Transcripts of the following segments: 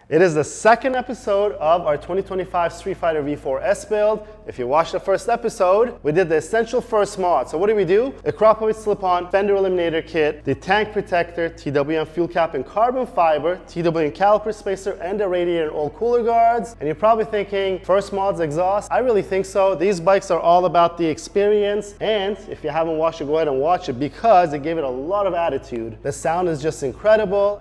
It is the second episode of our 2025 Streetfighter V4 S build. If you watched the first episode, we did the essential first mod. So what did we do? A crop weight slip-on, fender eliminator kit, the tank protector, TWM fuel cap and carbon fiber, TWM caliper spacer, and the radiator and oil cooler guards. And you're probably thinking, first mod's exhaust? I really think so. These bikes are all about the experience. And if you haven't watched it, go ahead and watch it because it gave it a lot of attitude. The sound is just incredible.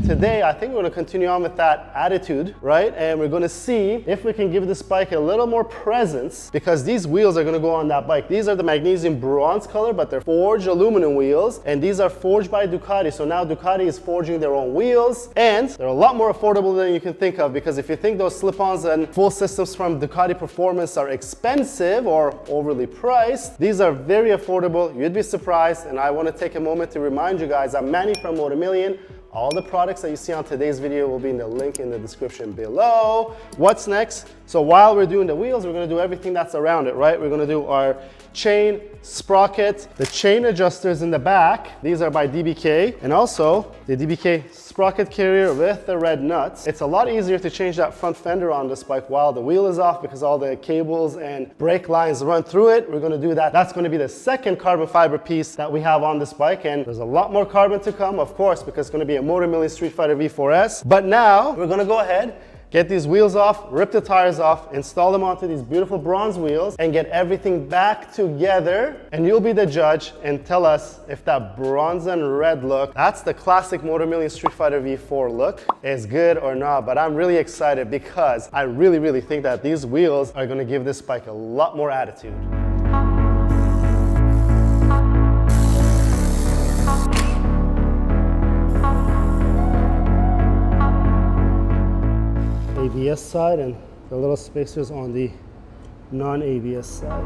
Today, I think we're going to continue on with that attitude, right? And we're going to see if we can give this bike a little more presence because these wheels are going to go on that bike. These are the magnesium bronze color, but they're forged aluminum wheels, and these are forged by Ducati. So now Ducati is forging their own wheels, and they're a lot more affordable than you can think of because if you think those slip-ons and full systems from Ducati Performance are expensive or overly priced, these are very affordable. You'd be surprised, and I want to take a moment to remind you guys, I'm Manny from Motomillion. All the products that you see on today's video will be in the link in the description below. What's next? So while we're doing the wheels, we're gonna do everything that's around it, right? We're gonna do our chain, sprocket, the chain adjusters in the back. These are by DBK, and also the DBK sprocket carrier with the red nuts. It's a lot easier to change that front fender on this bike while the wheel is off because all the cables and brake lines run through it. We're gonna do that. That's gonna be the second carbon fiber piece that we have on this bike, and there's a lot more carbon to come, of course, because it's gonna be a Motomillion Streetfighter V4S. But now we're gonna go ahead, get these wheels off, rip the tires off, install them onto these beautiful bronze wheels, and get everything back together. And you'll be the judge and tell us if that bronze and red look, that's the classic Motomillion Streetfighter V4 look, is good or not. But I'm really excited because I really think that these wheels are gonna give this bike a lot more attitude. ABS side and the little spacers on the non-ABS side.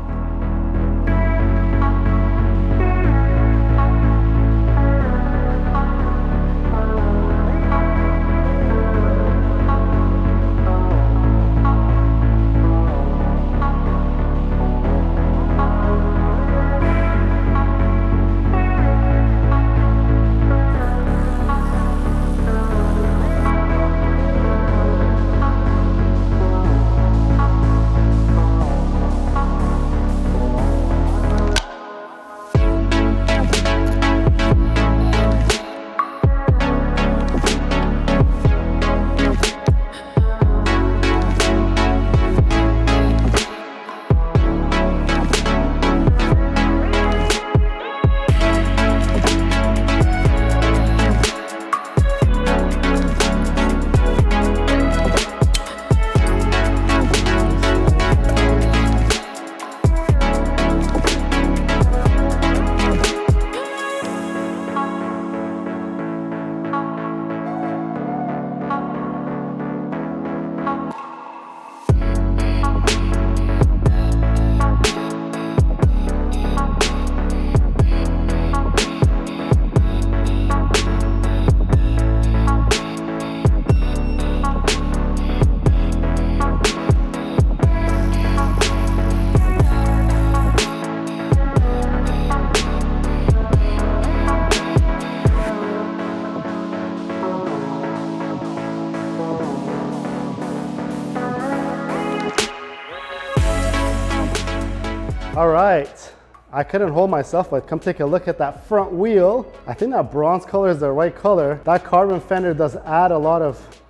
All right, I couldn't hold myself, but come take a look at that front wheel. I think that bronze color is the right color. That carbon fender does add a lot of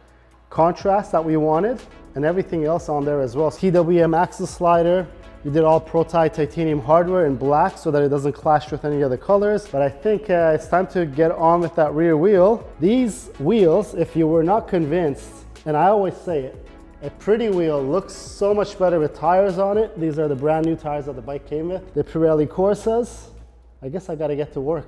contrast that we wanted, and everything else on there as well. TWM axle slider. We did all Pro-Tie titanium hardware in black so that it doesn't clash with any other colors. But I think it's time to get on with that rear wheel. These wheels, if you were not convinced, and I always say it, a pretty wheel looks so much better with tires on it. These are the brand new tires that the bike came with. The Pirelli Corsas. I guess I gotta get to work.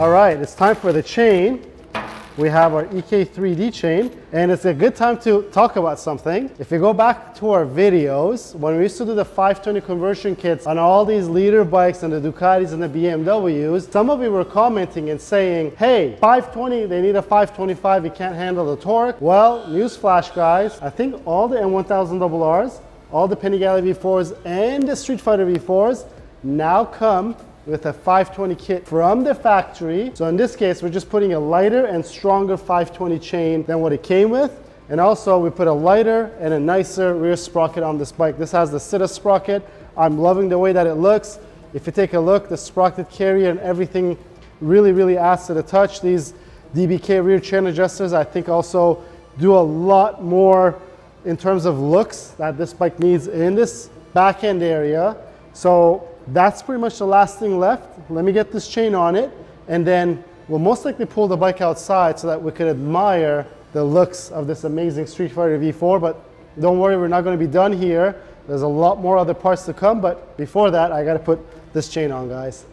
All right, it's time for the chain. We have our EK3D chain, and it's a good time to talk about something. If you go back to our videos, when we used to do the 520 conversion kits on all these leader bikes and the Ducatis and the BMWs, some of you were commenting and saying, hey, 520, they need a 525, you can't handle the torque. Well, newsflash guys, I think all the M1000RRs, all the Panigale V4s and the Streetfighter V4s now come with a 520 kit from the factory. So in this case, we're just putting a lighter and stronger 520 chain than what it came with. And also we put a lighter and a nicer rear sprocket on this bike. This has the Sita sprocket. I'm loving the way that it looks. If you take a look, the sprocket carrier and everything really adds to the touch. These DBK rear chain adjusters, I think also do a lot more in terms of looks that this bike needs in this back end area. So that's pretty much the last thing left. Let me get this chain on it, and then we'll most likely pull the bike outside so that we could admire the looks of this amazing Streetfighter V4. But don't worry, we're not going to be done here. There's a lot more other parts to come, but before that, I got to put this chain on, guys.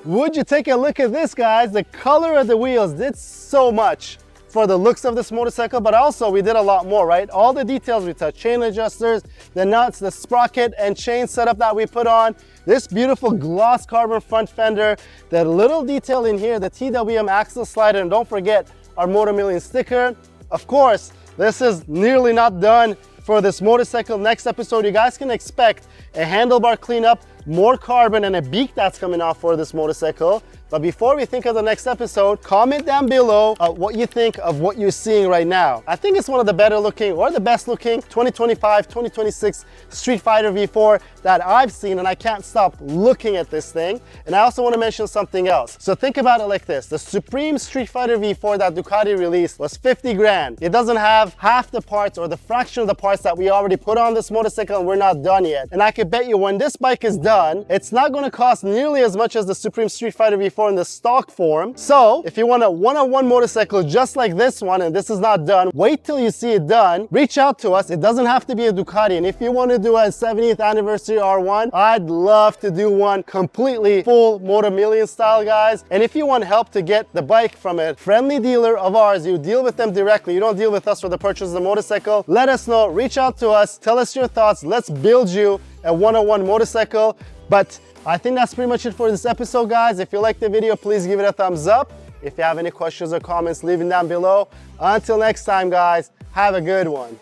Would you take a look at this, guys? The color of the wheels did so much for the looks of this motorcycle, but also we did a lot more, right? All the details we touched, chain adjusters, the nuts, the sprocket and chain setup that we put on, this beautiful gloss carbon front fender, the little detail in here, the TWM axle slider, and don't forget our Motomillion sticker. Of course, this is nearly not done for this motorcycle. Next episode, you guys can expect a handlebar cleanup, more carbon, and a beak that's coming off for this motorcycle. But before we think of the next episode, comment down below what you think of what you're seeing right now. I think it's one of the better looking or the best looking 2025, 2026 Streetfighter V4 that I've seen, and I can't stop looking at this thing. And I also want to mention something else. So think about it like this. The Supreme Streetfighter V4 that Ducati released was 50 grand. It doesn't have half the parts or the fraction of the parts that we already put on this motorcycle, and we're not done yet. And I could bet you when this bike is done, it's not going to cost nearly as much as the Supreme Streetfighter V4 in the stock form. So if you want a one-on-one motorcycle just like this one, and this is not done, wait till you see it done, reach out to us. It doesn't have to be a Ducati, and if you want to do a 70th anniversary R1, I'd love to do one completely full Motomillion style, guys. And if you want help to get the bike from a friendly dealer of ours, you deal with them directly, you don't deal with us for the purchase of the motorcycle, let us know, reach out to us, tell us your thoughts, let's build you a one-on-one motorcycle. But I think that's pretty much it for this episode, guys. If you liked the video, please give it a thumbs up. If you have any questions or comments, leave them down below. Until next time, guys, have a good one.